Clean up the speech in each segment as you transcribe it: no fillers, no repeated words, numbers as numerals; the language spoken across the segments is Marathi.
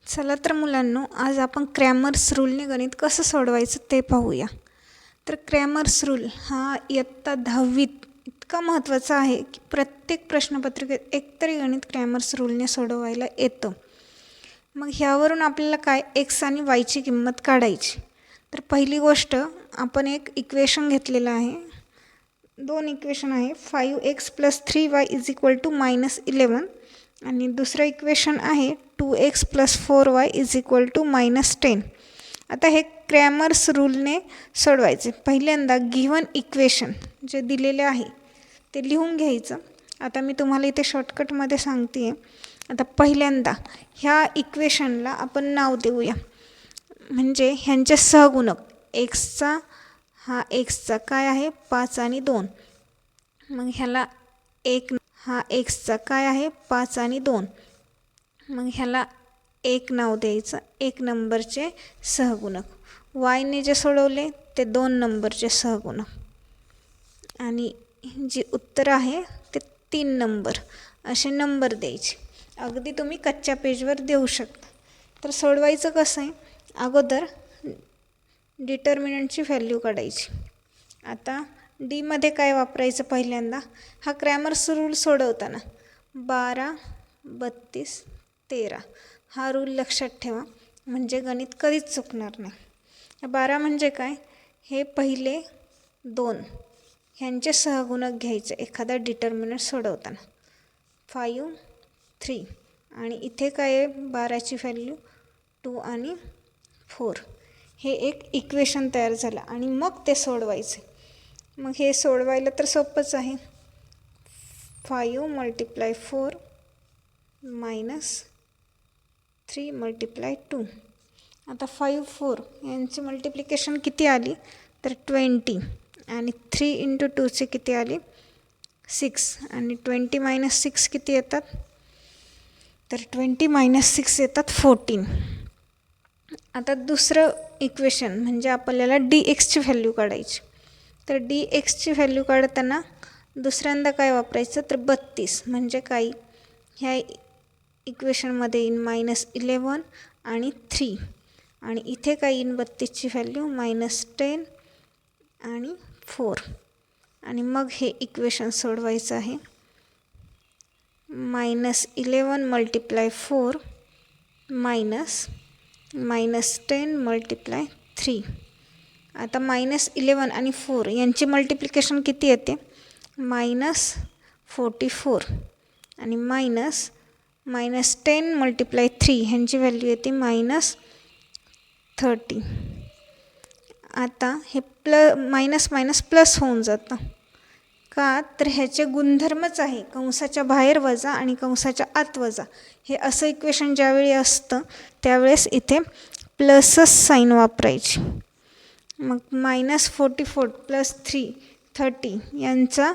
चला तर मुलांनो, आज आपण क्रॅमर्स रूलने गणित कसं सोडवायचं ते पाहूया. तर क्रॅमर्स रूल हा इयत्ता 10वीत इतका महत्त्वाचा आहे की प्रत्येक प्रश्नपत्रिकेत एकतरी गणित क्रॅमर्स रूलने सोडवायला येतं. मग ह्यावरून आपल्याला काय एक्स आणि वायची किंमत काढायची. तर पहिली गोष्ट, आपण एक इक्वेशन घेतलेलं आहे. दोन इक्वेशन आहे, 5x + 3y = -11 आणि दुसरं इक्वेशन आहे 2x + 4y = -10. आता हे क्रॅमर्स रूलने सोडवायचे. पहिल्यांदा गिव्हन इक्वेशन जे दिलेले आहे ते लिहून घ्यायचं. आता मी तुम्हाला इथे शॉर्टकटमध्ये सांगते आहे. आता पहिल्यांदा ह्या इक्वेशनला आपण नाव देऊया, म्हणजे ह्यांचे सहगुणक एक्सचा हा एक्सचा काय आहे 5 आणि 2. मग ह्याला हा एक्सचा काय आहे 5 आणि 2. मग ह्याला 1 नाव द्यायचं, 1 नंबरचे सहगुणक. वायने जे सोडवले ते 2 नंबरचे सहगुणक आणि जे उत्तर आहे ते 3 नंबर असे नंबर द्यायचे. अगदी तुम्ही कच्च्या पेजवर देऊ शकता. तर सोडवायचं कसं आहे, अगोदर डिटर्मिनंटची व्हॅल्यू काढायची. आता डीमध्ये काय वापरायचं, पहिल्यांदा हा क्रॅमर्स रूल सोडवताना 12, 32, 13 हा रूल लक्षात ठेवा, म्हणजे गणित कधीच चुकणार नाही. 12 म्हणजे काय, हे पहिले 2 ह्यांचे सहगुणक घ्यायचे एखादा डिटर्मिनंट सोडवताना. 5, 3 आणि इथे काय आहे 12ची व्हॅल्यू 2 आणि 4. हे एक इक्वेशन तयार झालं आणि मग ते सोडवायचे. मग हे सोडवायला तर सोपंच आहे. 5 × 4 -3 × 2. आता 5, 4 यांची मल्टिप्लिकेशन किती आली तर 20 आणि 3 × 2चे किती आली 6 आणि 20 - 6 किती येतात, तर 20 - 6 येतात 14. आता दुसरं इक्वेशन म्हणजे आपल्याला dxची व्हॅल्यू काढायची. तर dxची व्हॅल्यू काढताना दुसऱ्यांदा काय वापरायचं तर 32 म्हणजे काय, ह्या इक्वेशनमध्ये येईन -11 आणि 3 आणि इथे काय येईन 32ची व्हॅल्यू -10 आणि 4 आणि मग हे इक्वेशन सोडवायचं आहे. -11 × 4 -10 × 3. आता -11 आणि 4 यांची मल्टिप्लिकेशन किती येते -44 आणि -10 × 3 ह्यांची व्हॅल्यू येते -30. आता हे मायनस मायनस प्लस होऊन जातं का, तर ह्याचे गुणधर्मच आहे कंसाच्या बाहेर वजा आणि कंसाच्या आत वजा. हे असं इक्वेशन ज्यावेळी असतं त्यावेळेस इथे प्लसच साईन वापरायची. मग -44 + 3 30 यांचा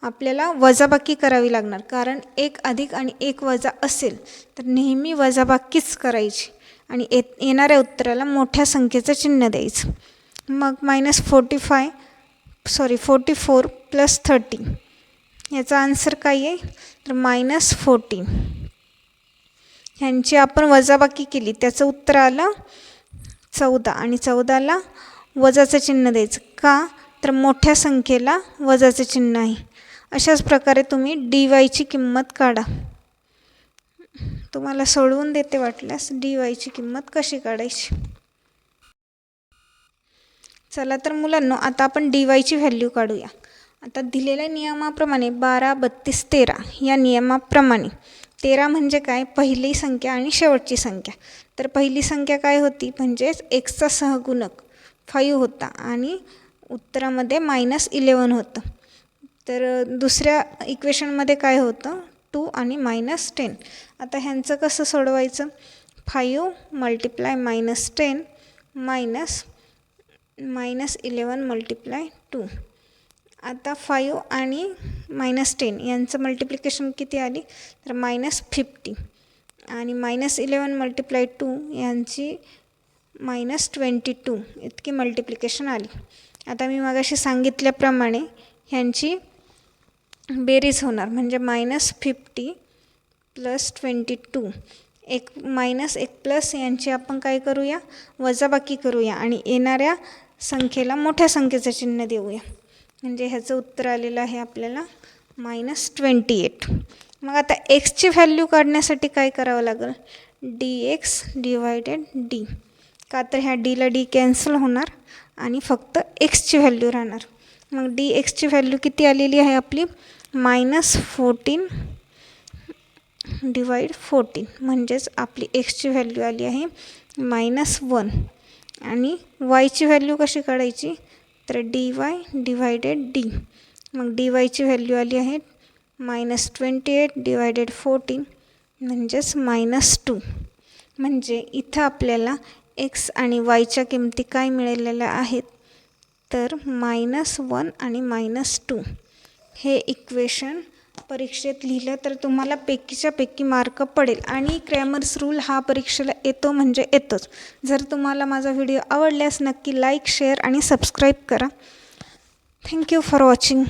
आपल्याला वजाबाकी करावी लागणार, कारण 1 अधिक आणि 1 वजा असेल तर नेहमी वजाबाकीच करायची आणि येणाऱ्या उत्तराला मोठ्या संख्येचं चिन्ह द्यायचं. मग -44 + 30 याचा आन्सर काय आहे तर -14. ह्यांची आपण वजाबाकी केली, त्याचं उत्तर आलं 14 आणि 14ला वजाचं चिन्ह द्यायचं का, तर मोठ्या संख्येला वजाचं चिन्ह आहे. अशाच प्रकारे तुम्ही dy ची किंमत काढा. तुम्हाला सोडवून देते वाटल्यास dy ची किंमत कशी काढायची. चला तर मुलांनो, आता आपण dy ची व्हॅल्यू काढूया. आता दिलेल्या नियमाप्रमाणे 12, 32, 13 या नियमाप्रमाणे 13 म्हणजे काय, पहिली संख्या आणि शेवटची संख्या. तर पहिली संख्या काय होती, म्हणजेच एक्सचा सहगुणक 5 होता आणि उत्तरामध्ये -11 होतं. तर दुसऱ्या इक्वेशनमध्ये काय होतं 2 आणि -10. आता ह्यांचं कसं सोडवायचं, 5 × -10 -11 × 2. आता 5 आणि -10 यांचं मल्टिप्लिकेशन किती आली तर -50 आणि -11 × 2 यांची -22 इतकी मल्टिप्लिकेशन आली. आता मी मगाशी सांगितल्याप्रमाणे ह्यांची बेरीज होणार, म्हणजे -50 + 22 एक मायनस एक प्लस यांची आपण काय करूया, वजाबाकी करूया आणि येणाऱ्या संख्येला मोठ्या संख्येचं चिन्ह देऊया. म्हणजे ह्याचं उत्तर आलेलं आहे आपल्याला -28. मग आता एक्सची व्हॅल्यू काढण्यासाठी काय करावं लागेल, dx डिवायडेड डी. का तर ह्या डीला डी कॅन्सल होणार आणि फक्त एक्सची व्हॅल्यू राहणार. मग डी एक्सची व्हॅल्यू किती आलेली आहे आपली, -14 डिवाइड 14. म्हणजेच आपली एक्सची व्हॅल्यू आली आहे -1. आणि वायची व्हॅल्यू कशी काढायची, तर dy डिवायडेड डी. मग dy ची व्हॅल्यू आली आहे -28 डिवायडेड 14 म्हणजेच -2. म्हणजे इथं आपल्याला x आणि yच्या किमती काय मिळालेल्या आहेत, तर -1 आणि -2. हे इक्वेशन परीक्षेत लिहिलं तर तुम्हाला पैकीच्या पैकी मार्क पडेल. आणि क्रॅमर्स रूल हा परीक्षेला येतो म्हणजे येतोच. जर तुम्हाला माझा व्हिडिओ आवडल्यास नक्की लाईक, शेअर आणि सबस्क्राईब करा. Thank you for watching.